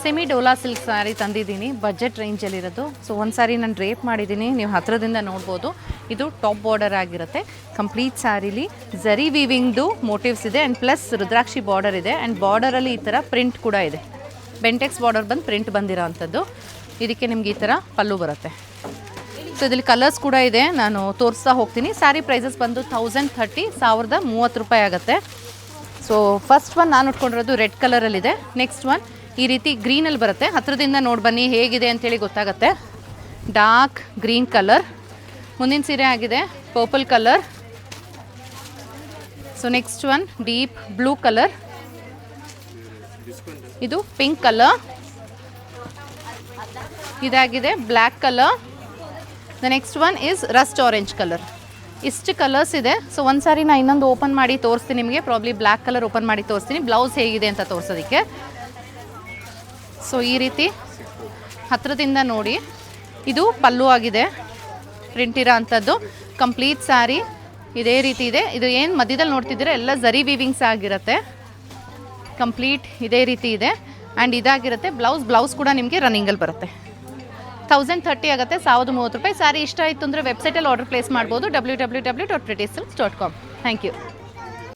Semi Dhola silk sari ತಂದಿದ್ದೀನಿ, budget ರೇಂಜಲ್ಲಿರೋದು. So ಒಂದು ಸಾರಿ ನಾನು ಡ್ರೇಪ್ ಮಾಡಿದ್ದೀನಿ, ನೀವು ಹತ್ರದಿಂದ ನೋಡ್ಬೋದು. ಇದು ಟಾಪ್ ಬಾರ್ಡರ್ ಆಗಿರುತ್ತೆ. ಕಂಪ್ಲೀಟ್ ಸ್ಯಾರಿಲಿ ಝರಿ ವೀವಿಂಗ್ದು ಮೋಟಿವ್ಸ್ ಇದೆ ಆ್ಯಂಡ್ ಪ್ಲಸ್ ರುದ್ರಾಕ್ಷಿ ಬಾರ್ಡರ್ ಇದೆ ಆ್ಯಂಡ್ ಬಾರ್ಡರಲ್ಲಿ ಈ ಥರ ಪ್ರಿಂಟ್ ಕೂಡ ಇದೆ. ಬೆಂಟೆಕ್ಸ್ ಬಾರ್ಡರ್ ಬಂದು ಪ್ರಿಂಟ್ ಬಂದಿರೋ ಅಂಥದ್ದು. ಇದಕ್ಕೆ ನಿಮ್ಗೆ ಈ ಥರ ಪಲ್ಲು ಬರುತ್ತೆ. ಸೊ ಇದರಲ್ಲಿ ಕಲರ್ಸ್ ಕೂಡ ಇದೆ, ನಾನು ತೋರಿಸ್ತಾ ಹೋಗ್ತೀನಿ. ಸ್ಯಾರಿ ಪ್ರೈಸಸ್ ಬಂದು 1030 ರೂಪಾಯಿ ಆಗುತ್ತೆ. ಸೊ ಫಸ್ಟ್ ಒನ್ ನಾನು ಉಟ್ಕೊಂಡಿರೋದು ರೆಡ್ ಕಲರಲ್ಲಿದೆ. ನೆಕ್ಸ್ಟ್ ಒನ್ ಈ ರೀತಿ ಗ್ರೀನಲ್ಲಿ ಬರುತ್ತೆ. ಹತ್ರದಿಂದ ನೋಡಿ ಬನ್ನಿ ಹೇಗಿದೆ ಅಂಥೇಳಿ ಗೊತ್ತಾಗುತ್ತೆ. Dark green colour. ಮುಂದಿನ ಸೀರೆ ಆಗಿದೆ purple colour. So next one deep blue colour. ಇದು ಪಿಂಕ್ ಕಲರ್. ಇದಾಗಿದೆ black colour. The next one is Rust orange colour. ಇಷ್ಟು ಕಲರ್ಸ್ ಇದೆ. ಸೊ ಒಂದು ಸಾರಿ ನಾನು ಇನ್ನೊಂದು ಓಪನ್ ಮಾಡಿ ತೋರಿಸ್ತೀನಿ ನಿಮಗೆ. ಪ್ರಾಬ್ಲಿ ಬ್ಲ್ಯಾಕ್ ಕಲರ್ ಓಪನ್ ಮಾಡಿ ತೋರಿಸ್ತೀನಿ, ಬ್ಲೌಸ್ ಹೇಗಿದೆ ಅಂತ ತೋರಿಸೋದಕ್ಕೆ. ಸೊ ಈ ರೀತಿ ಹತ್ತಿರದಿಂದ ನೋಡಿ. ಇದು ಪಲ್ಲು ಆಗಿದೆ, ಪ್ರಿಂಟ್ ಇರೋ ಅಂಥದ್ದು. ಕಂಪ್ಲೀಟ್ ಸ್ಯಾರಿ ಇದೇ ರೀತಿ ಇದೆ. ಇದು ಏನು ಮಧ್ಯದಲ್ಲಿ ನೋಡ್ತಿದ್ದೀರ ಎಲ್ಲ ಝರಿ ವೀವಿಂಗ್ಸ್ ಆಗಿರುತ್ತೆ. ಕಂಪ್ಲೀಟ್ ಇದೇ ರೀತಿ ಇದೆ ಆ್ಯಂಡ್ ಇದಾಗಿರುತ್ತೆ. ಬ್ಲೌಸ್ ಕೂಡ ನಿಮಗೆ ರನ್ನಿಂಗಲ್ಲಿ ಬರುತ್ತೆ. 1030 ಆಗುತ್ತೆ, 1030 ರೂಪಾಯಿ. ಸ್ಯಾರಿ ಇಷ್ಟ ಆಯಿತು ಅಂದರೆ ವೆಬ್ಸೈಟಲ್ಲಿ ಆರ್ಡರ್ ಪ್ಲೇಸ್ ಮಾಡ್ಬೋದು, www.prettysilks.com. Thank you.